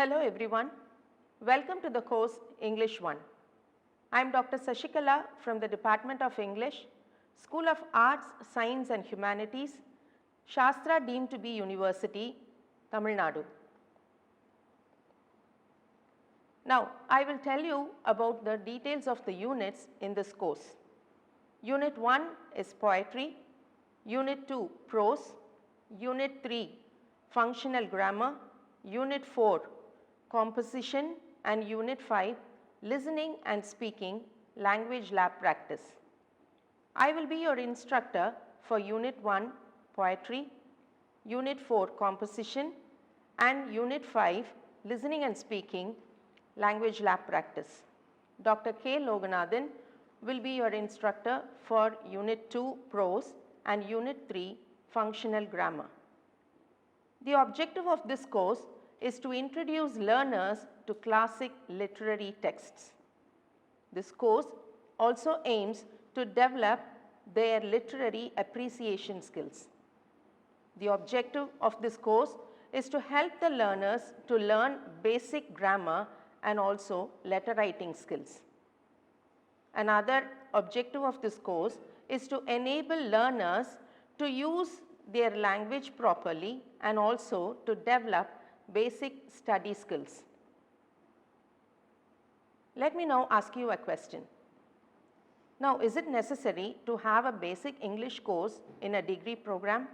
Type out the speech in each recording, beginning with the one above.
Hello everyone, welcome to the course English 1. I am Dr. Sashikala from the Department of English, School of Arts, Science and Humanities, Shastra deemed to be University, Tamil Nadu. Now, I will tell you about the details of the units in this course. Unit 1 is Poetry, Unit 2 Prose, Unit 3 Functional Grammar, Unit 4 Composition and Unit 5 Listening and Speaking Language Lab Practice. I will be your instructor for Unit 1 Poetry, Unit 4 Composition and Unit 5 Listening and Speaking Language Lab Practice. Dr. K. Loganathan will be your instructor for Unit 2 Prose and Unit 3 Functional Grammar. The objective of this course is to introduce learners to classic literary texts. This course also aims to develop their literary appreciation skills. The objective of this course is to help the learners to learn basic grammar and also letter writing skills. Another objective of this course is to enable learners to use their language properly and also to develop basic study skills. Let me now ask you a question. Now, is it necessary to have a basic English course in a degree program?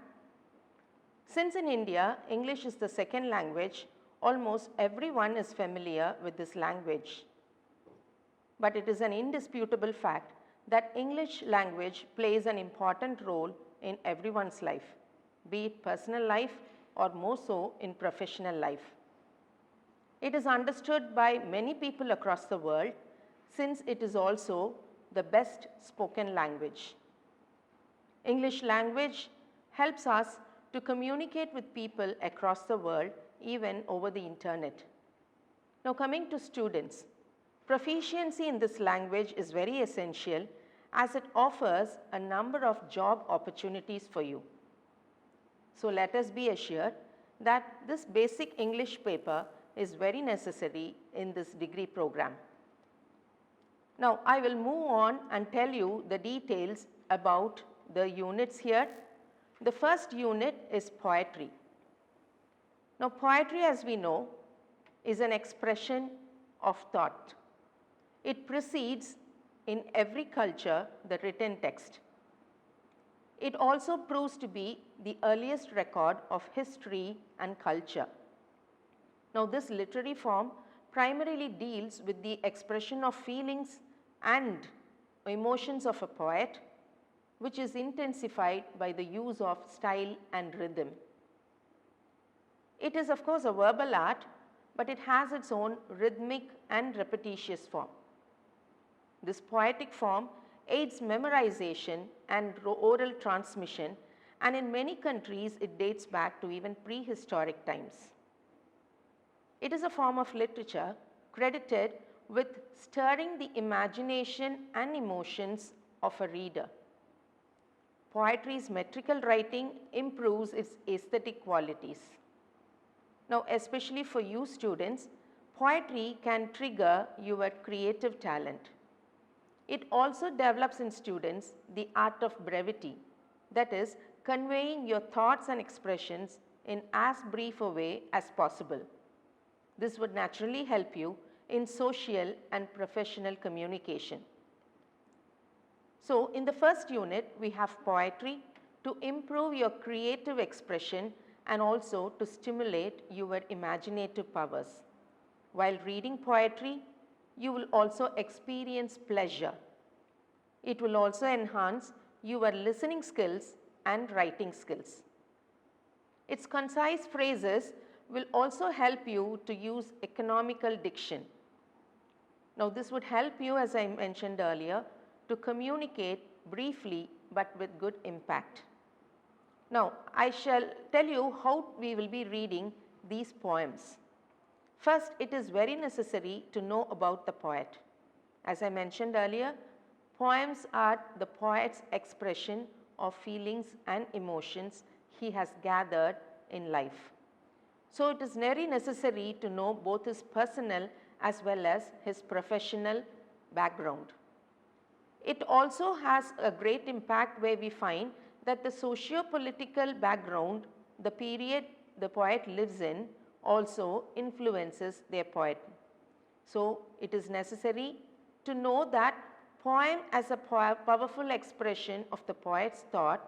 Since in India, English is the second language, almost everyone is familiar with this language. But it is an indisputable fact that English language plays an important role in everyone's life, be it personal life or more so in professional life. It is understood by many people across the world since it is also the best spoken language. English language helps us to communicate with people across the world, even over the internet. Now, coming to students, proficiency in this language is very essential as it offers a number of job opportunities for you. So, let us be assured that this basic English paper is very necessary in this degree program. Now, I will move on and tell you the details about the units here. The first unit is poetry. Now, poetry, as we know, is an expression of thought. It precedes in every culture the written text. It also proves to be the earliest record of history and culture. Now, this literary form primarily deals with the expression of feelings and emotions of a poet, which is intensified by the use of style and rhythm. It is of course a verbal art, but it has its own rhythmic and repetitious form. This poetic form aids memorization and oral transmission, and in many countries it dates back to even prehistoric times. It is a form of literature credited with stirring the imagination and emotions of a reader. Poetry's metrical writing improves its aesthetic qualities. Now, especially for you students, poetry can trigger your creative talent. It also develops in students the art of brevity, that is, conveying your thoughts and expressions in as brief a way as possible. This would naturally help you in social and professional communication. So, in the first unit, we have poetry to improve your creative expression and also to stimulate your imaginative powers. While reading poetry, you will also experience pleasure. It will also enhance your listening skills and writing skills. Its concise phrases will also help you to use economical diction. Now, this would help you, as I mentioned earlier, to communicate briefly but with good impact. Now, I shall tell you how we will be reading these poems. First, it is very necessary to know about the poet. As I mentioned earlier, poems are the poet's expression of feelings and emotions he has gathered in life. So, it is very necessary to know both his personal as well as his professional background. It also has a great impact where we find that the socio-political background, the period the poet lives in, also influences their poet. So, it is necessary to know that poem as a powerful expression of the poet's thought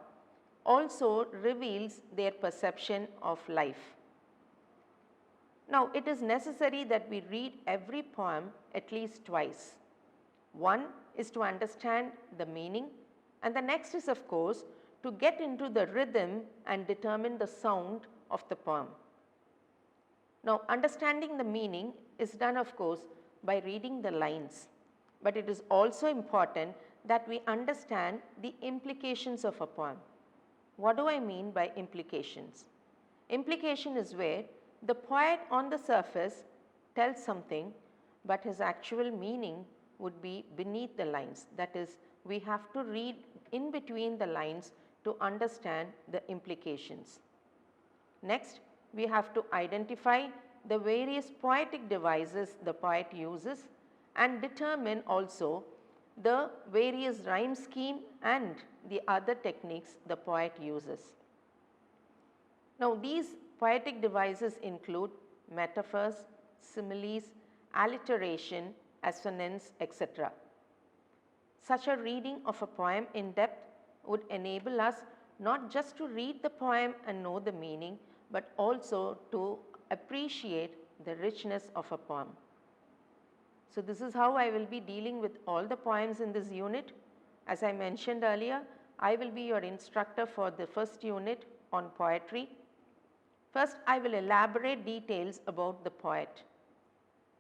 also reveals their perception of life. Now, it is necessary that we read every poem at least twice. One is to understand the meaning, and the next is of course to get into the rhythm and determine the sound of the poem. Now, understanding the meaning is done of course by reading the lines, but it is also important that we understand the implications of a poem. What do I mean by implications? Implication is where the poet on the surface tells something, but his actual meaning would be beneath the lines. That is, we have to read in between the lines to understand the implications. Next, we have to identify the various poetic devices the poet uses and determine also the various rhyme scheme and the other techniques the poet uses. Now, these poetic devices include metaphors, similes, alliteration, assonance, etc. Such a reading of a poem in depth would enable us not just to read the poem and know the meaning, but also to appreciate the richness of a poem. So, this is how I will be dealing with all the poems in this unit. As I mentioned earlier, I will be your instructor for the first unit on poetry. First, I will elaborate details about the poet,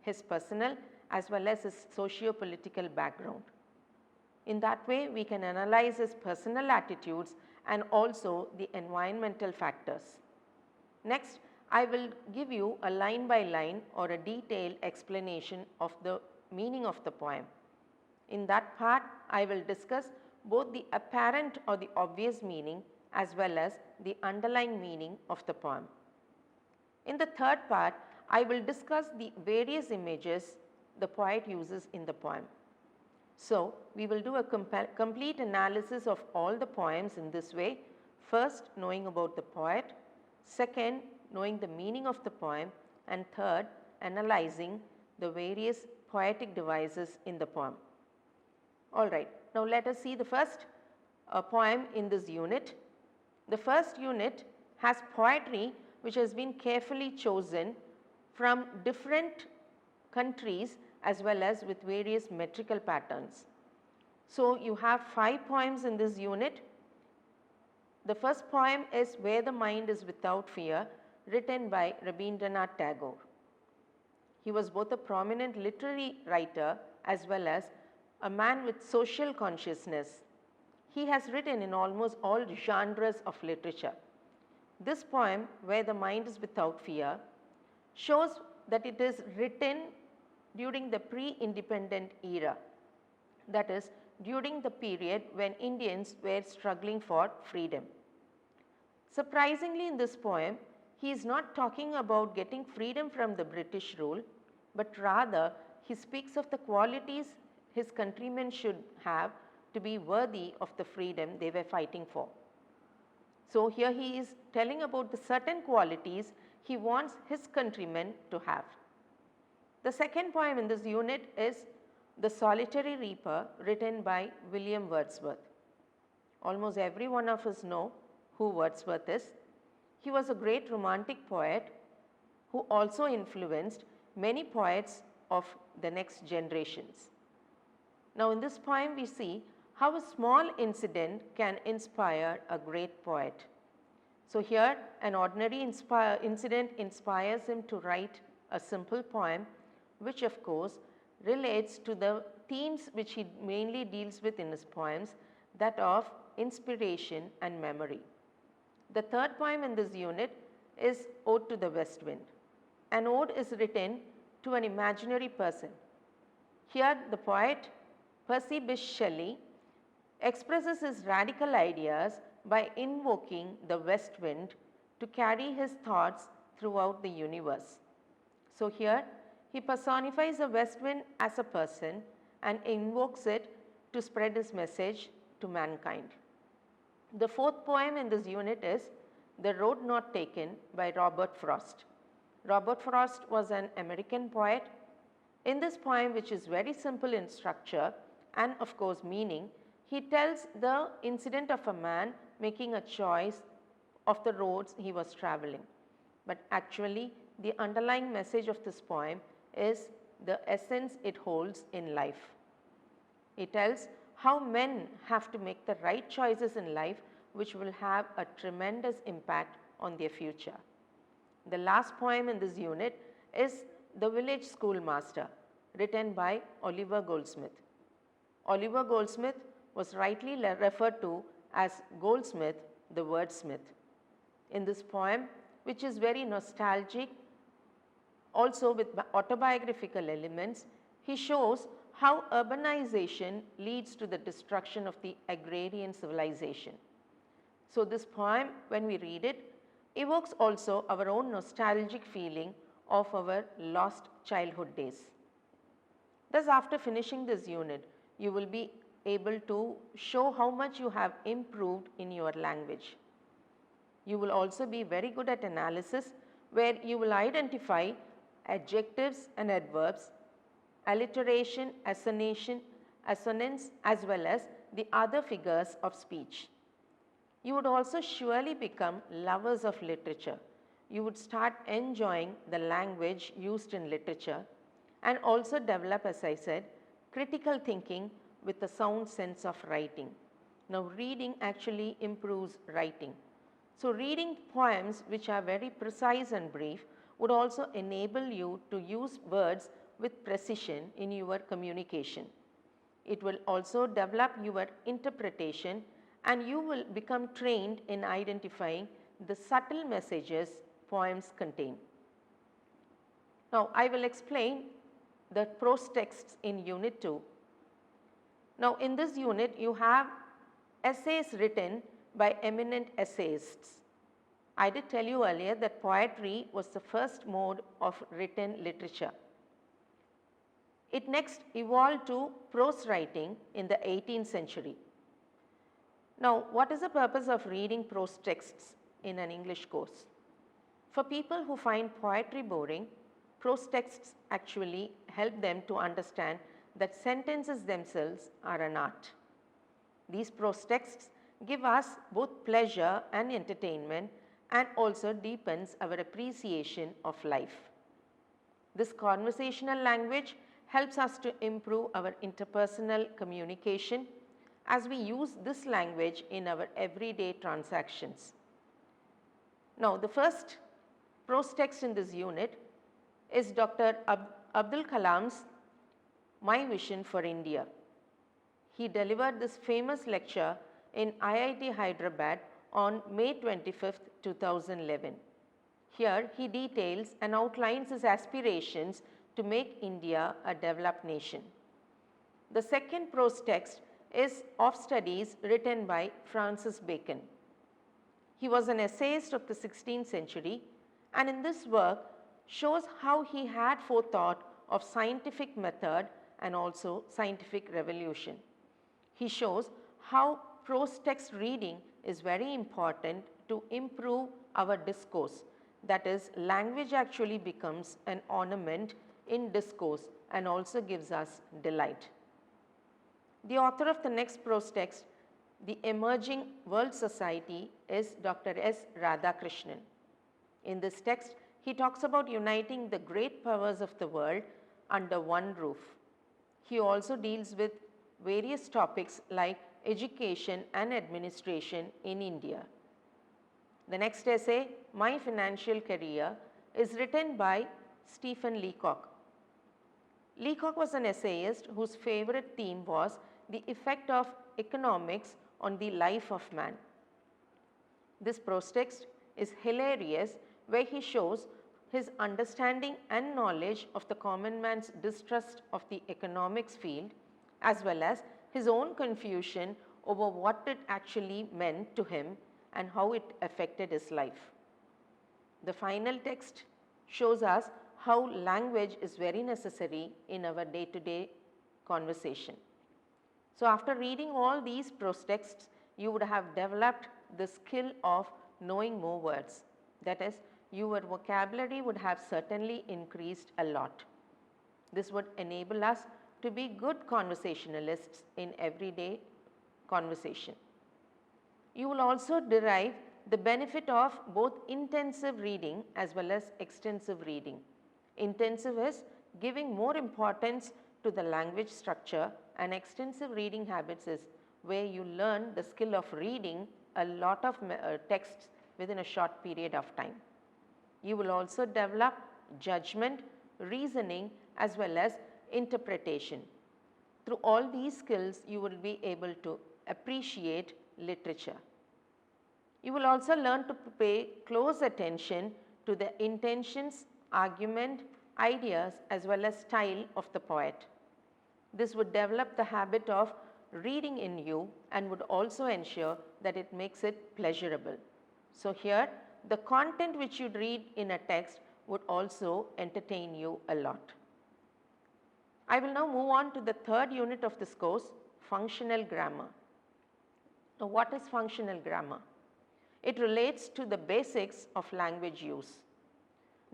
his personal as well as his socio-political background. In that way, we can analyze his personal attitudes and also the environmental factors. Next, I will give you a line by line or a detailed explanation of the meaning of the poem. In that part, I will discuss both the apparent or the obvious meaning as well as the underlying meaning of the poem. In the third part, I will discuss the various images the poet uses in the poem. So, we will do a complete analysis of all the poems in this way. First, knowing about the poet. Second, knowing the meaning of the poem. And third, analyzing the various poetic devices in the poem. Alright, now let us see the first poem in this unit. The first unit has poetry which has been carefully chosen from different countries as well as with various metrical patterns. So, you have 5 poems in this unit. The first poem is Where the Mind is Without Fear, written by Rabindranath Tagore. He was both a prominent literary writer as well as a man with social consciousness. He has written in almost all genres of literature. This poem, Where the Mind is Without Fear, shows that it is written during the pre-independent era, that is, during the period when Indians were struggling for freedom. Surprisingly, in this poem, he is not talking about getting freedom from the British rule, but rather he speaks of the qualities his countrymen should have to be worthy of the freedom they were fighting for. So, here he is telling about the certain qualities he wants his countrymen to have. The second poem in this unit is The Solitary Reaper, written by William Wordsworth. Almost every one of us know who Wordsworth is. He was a great romantic poet who also influenced many poets of the next generations. Now, in this poem we see how a small incident can inspire a great poet. So, here an ordinary incident inspires him to write a simple poem, which of course relates to the themes which he mainly deals with in his poems, that of inspiration and memory. The third poem in this unit is Ode to the West Wind. An ode is written to an imaginary person. Here the poet Percy Bysshe Shelley expresses his radical ideas by invoking the west wind to carry his thoughts throughout the universe. So here he personifies a west wind as a person and invokes it to spread his message to mankind. The fourth poem in this unit is The Road Not Taken by Robert Frost. Robert Frost was an American poet. In this poem, which is very simple in structure and of course meaning, he tells the incident of a man making a choice of the roads he was traveling. But actually the underlying message of this poem is the essence it holds in life. It tells how men have to make the right choices in life which will have a tremendous impact on their future. The last poem in this unit is The Village Schoolmaster, written by Oliver Goldsmith. Oliver Goldsmith was rightly referred to as Goldsmith, the wordsmith. In this poem, which is very nostalgic, also with autobiographical elements, he shows how urbanization leads to the destruction of the agrarian civilization. So this poem, when we read it, evokes also our own nostalgic feeling of our lost childhood days. Thus, after finishing this unit, you will be able to show how much you have improved in your language. You will also be very good at analysis, where you will identify adjectives and adverbs, alliteration, assonance, as well as the other figures of speech. You would also surely become lovers of literature. You would start enjoying the language used in literature and also develop, as I said, critical thinking with a sound sense of writing. Now, reading actually improves writing. So, reading poems which are very precise and brief would also enable you to use words with precision in your communication. It will also develop your interpretation and you will become trained in identifying the subtle messages poems contain. Now, I will explain the prose texts in Unit 2. Now, in this unit you have essays written by eminent essayists. I did tell you earlier that poetry was the first mode of written literature. It next evolved to prose writing in the 18th century. Now, what is the purpose of reading prose texts in an English course? For people who find poetry boring, prose texts actually help them to understand that sentences themselves are an art. These prose texts give us both pleasure and entertainment and also deepens our appreciation of life. This conversational language helps us to improve our interpersonal communication as we use this language in our everyday transactions. Now, the first prose text in this unit is Dr. Abdul Kalam's My Vision for India. He delivered this famous lecture in IIT Hyderabad on May 25th, 2011. Here he details and outlines his aspirations to make India a developed nation. The second prose text is Of Studies, written by Francis Bacon. He was an essayist of the 16th century and in this work shows how he had forethought of scientific method and also scientific revolution. He shows how prose text reading is very important to improve our discourse. That is, language actually becomes an ornament in discourse and also gives us delight. The author of the next prose text, The Emerging World Society, is Dr. S. Radha Krishnan. In this text, he talks about uniting the great powers of the world under one roof. He also deals with various topics like education and administration in India. The next essay, My Financial Career, is written by Stephen Leacock. Leacock was an essayist whose favorite theme was the effect of economics on the life of man. This prose text is hilarious, where he shows his understanding and knowledge of the common man's distrust of the economics field, as well as his own confusion over what it actually meant to him and how it affected his life. The final text shows us how language is very necessary in our day-to-day conversation. So, after reading all these prose texts, you would have developed the skill of knowing more words. That is, your vocabulary would have certainly increased a lot. This would enable us to be good conversationalists in everyday conversation. You will also derive the benefit of both intensive reading as well as extensive reading. Intensive is giving more importance to the language structure, and extensive reading habits is where you learn the skill of reading a lot of texts within a short period of time. You will also develop judgment, reasoning as well as interpretation. Through all these skills, you will be able to appreciate literature. You will also learn to pay close attention to the intentions, argument, ideas as well as style of the poet. This would develop the habit of reading in you and would also ensure that it makes it pleasurable. So, here the content which you read in a text would also entertain you a lot. I will now move on to the third unit of this course, functional grammar. Now, what is functional grammar? It relates to the basics of language use.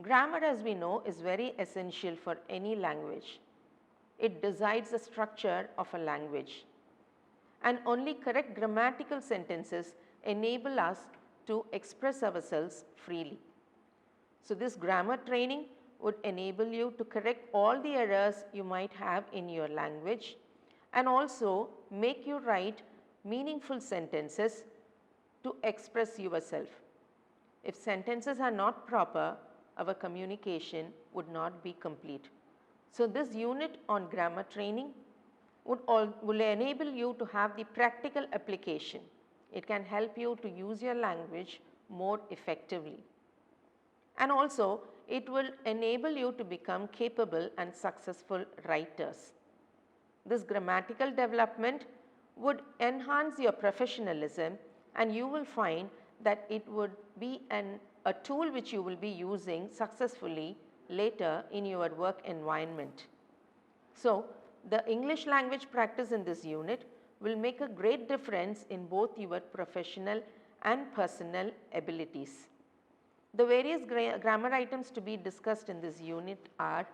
Grammar, as we know, is very essential for any language. It decides the structure of a language, and only correct grammatical sentences enable us to express ourselves freely. So, this grammar training would enable you to correct all the errors you might have in your language and also make you write meaningful sentences to express yourself. If sentences are not proper, our communication would not be complete. So, this unit on grammar training will enable you to have the practical application. It can help you to use your language more effectively. And also it will enable you to become capable and successful writers. This grammatical development would enhance your professionalism, and you will find that it would be a tool which you will be using successfully later in your work environment. So, the English language practice in this unit will make a great difference in both your professional and personal abilities. The various grammar items to be discussed in this unit are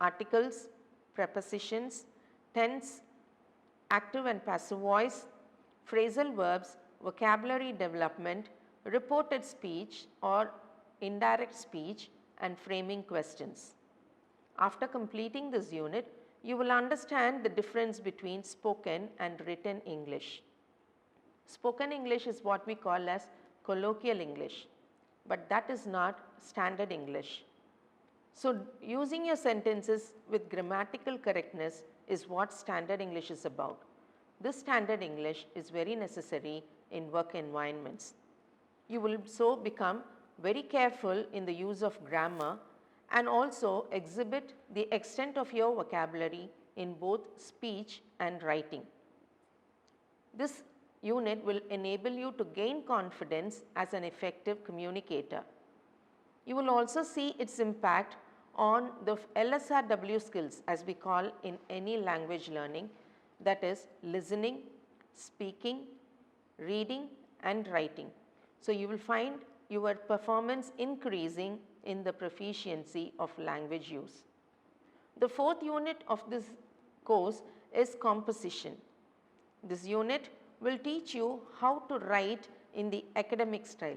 articles, prepositions, tense, active and passive voice, phrasal verbs, vocabulary development, reported speech or indirect speech, and framing questions. After completing this unit, you will understand the difference between spoken and written English. Spoken English is what we call as colloquial English, but that is not standard English. So, using your sentences with grammatical correctness is what standard English is about. This standard English is very necessary in work environments. You will so become very careful in the use of grammar and also exhibit the extent of your vocabulary in both speech and writing. This unit will enable you to gain confidence as an effective communicator. You will also see its impact on the LSRW skills, as we call in any language learning, that is listening, speaking, reading and writing. So, you will find your performance increasing in the proficiency of language use. The fourth unit of this course is composition. This unit will teach you how to write in the academic style.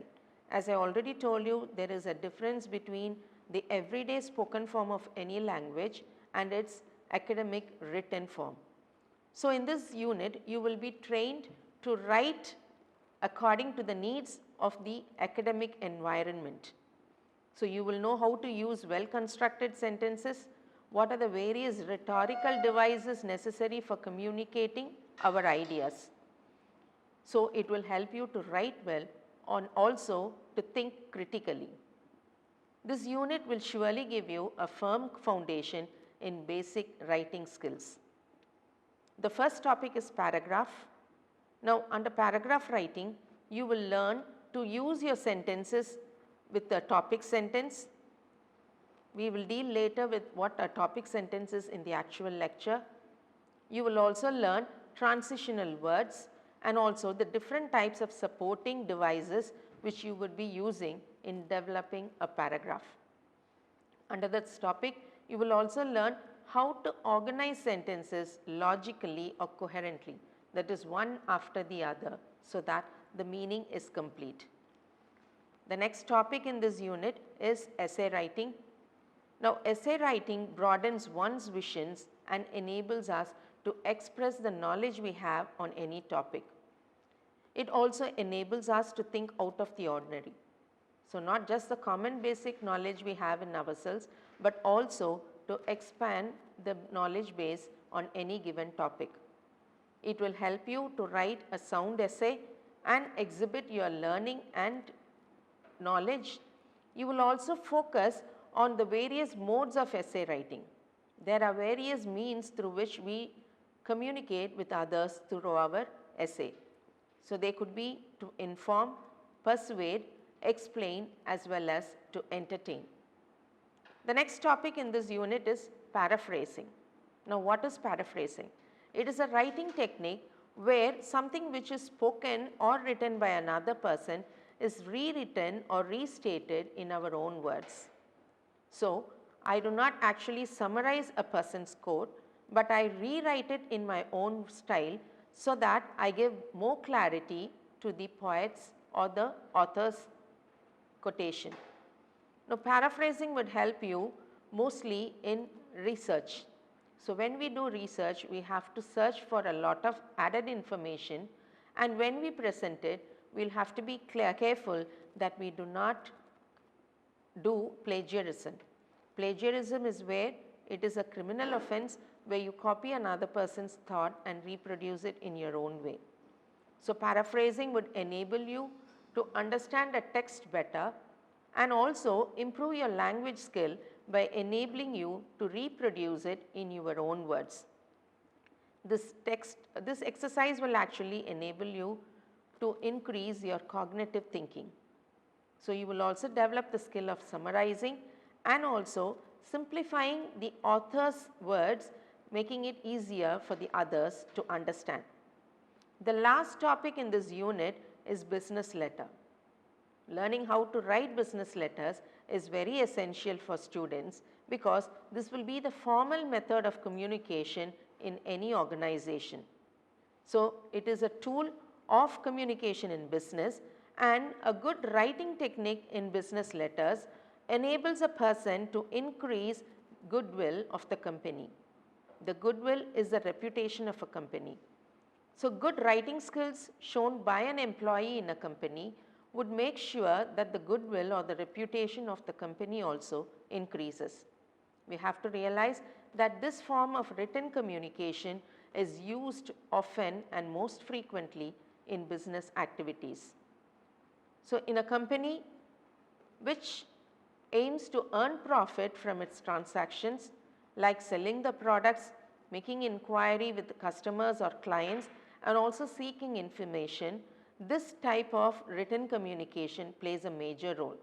As I already told you, there is a difference between the everyday spoken form of any language and its academic written form. So, in this unit you will be trained to write according to the needs of the academic environment. So, you will know how to use well constructed sentences, what are the various rhetorical devices necessary for communicating our ideas. So, it will help you to write well and also to think critically. This unit will surely give you a firm foundation in basic writing skills. The first topic is paragraph. Now, under paragraph writing, you will learn to use your sentences with a topic sentence. We will deal later with what a topic sentence is in the actual lecture. You will also learn transitional words and also the different types of supporting devices which you would be using in developing a paragraph. Under this topic, you will also learn how to organize sentences logically or coherently, that is one after the other, so that the meaning is complete. The next topic in this unit is essay writing. Now, essay writing broadens one's visions and enables us to express the knowledge we have on any topic. It also enables us to think out of the ordinary. So, not just the common basic knowledge we have in ourselves, but also to expand the knowledge base on any given topic. It will help you to write a sound essay and exhibit your learning and knowledge. You will also focus on the various modes of essay writing. There are various means through which we communicate with others through our essay. So, they could be to inform, persuade, explain as well as to entertain. The next topic in this unit is paraphrasing. Now, what is paraphrasing? It is a writing technique where something which is spoken or written by another person is rewritten or restated in our own words. So, I do not actually summarize a person's quote, but I rewrite it in my own style so that I give more clarity to the poet's or the author's quotation. Now, paraphrasing would help you mostly in research. So, when we do research, we have to search for a lot of added information, and when we present it, we will have to be careful that we do not do plagiarism. Plagiarism is where it is a criminal offense where you copy another person's thought and reproduce it in your own way. So, paraphrasing would enable you to understand a text better and also improve your language skill by enabling you to reproduce it in your own words. This exercise will actually enable you to increase your cognitive thinking. So, you will also develop the skill of summarizing and also simplifying the author's words, making it easier for the others to understand. The last topic in this unit is business letter. Learning how to write business letters is very essential for students because this will be the formal method of communication in any organization. So, it is a tool of communication in business, and a good writing technique in business letters enables a person to increase goodwill of the company. The goodwill is the reputation of a company. So, good writing skills shown by an employee in a company would make sure that the goodwill or the reputation of the company also increases. We have to realize that this form of written communication is used often and most frequently in business activities. So, in a company which aims to earn profit from its transactions like selling the products, making inquiry with customers or clients and also seeking information, this type of written communication plays a major role.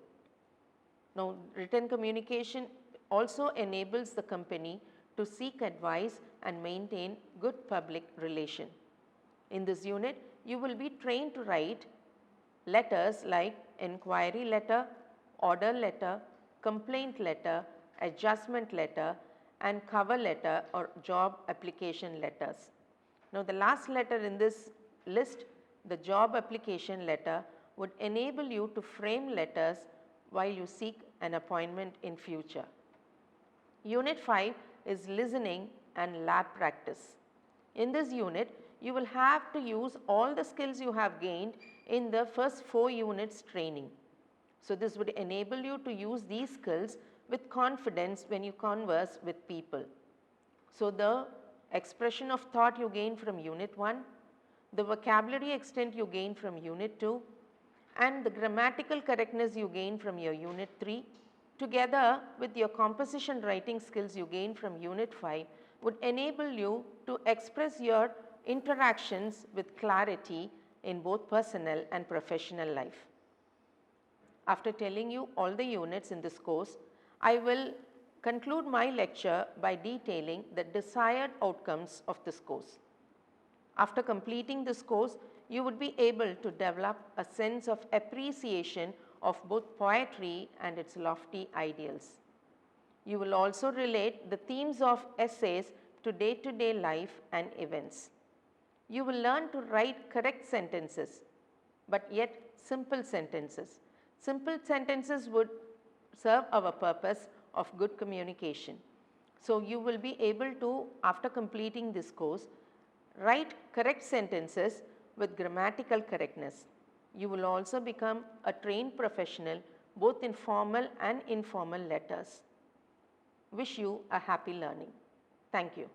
Now, written communication also enables the company to seek advice and maintain good public relation. In this unit, you will be trained to write letters like inquiry letter, order letter, complaint letter, adjustment letter and cover letter or job application letters. Now, the last letter in this list, the job application letter, would enable you to frame letters while you seek an appointment in future. Unit 5 is listening and lab practice. In this unit, you will have to use all the skills you have gained in the first 4 units training. So, this would enable you to use these skills with confidence when you converse with people. So, the expression of thought you gain from unit 1, the vocabulary extent you gain from unit 2 and the grammatical correctness you gain from your unit 3 together with your composition writing skills you gain from unit 5 would enable you to express your interactions with clarity in both personal and professional life. After telling you all the units in this course, I will conclude my lecture by detailing the desired outcomes of this course. After completing this course, you would be able to develop a sense of appreciation of both poetry and its lofty ideals. You will also relate the themes of essays to day-to-day life and events. You will learn to write correct sentences, but yet simple sentences. Simple sentences would serve our purpose of good communication. So, you will be able to, after completing this course, write correct sentences with grammatical correctness. You will also become a trained professional both in formal and informal letters. Wish you a happy learning. Thank you.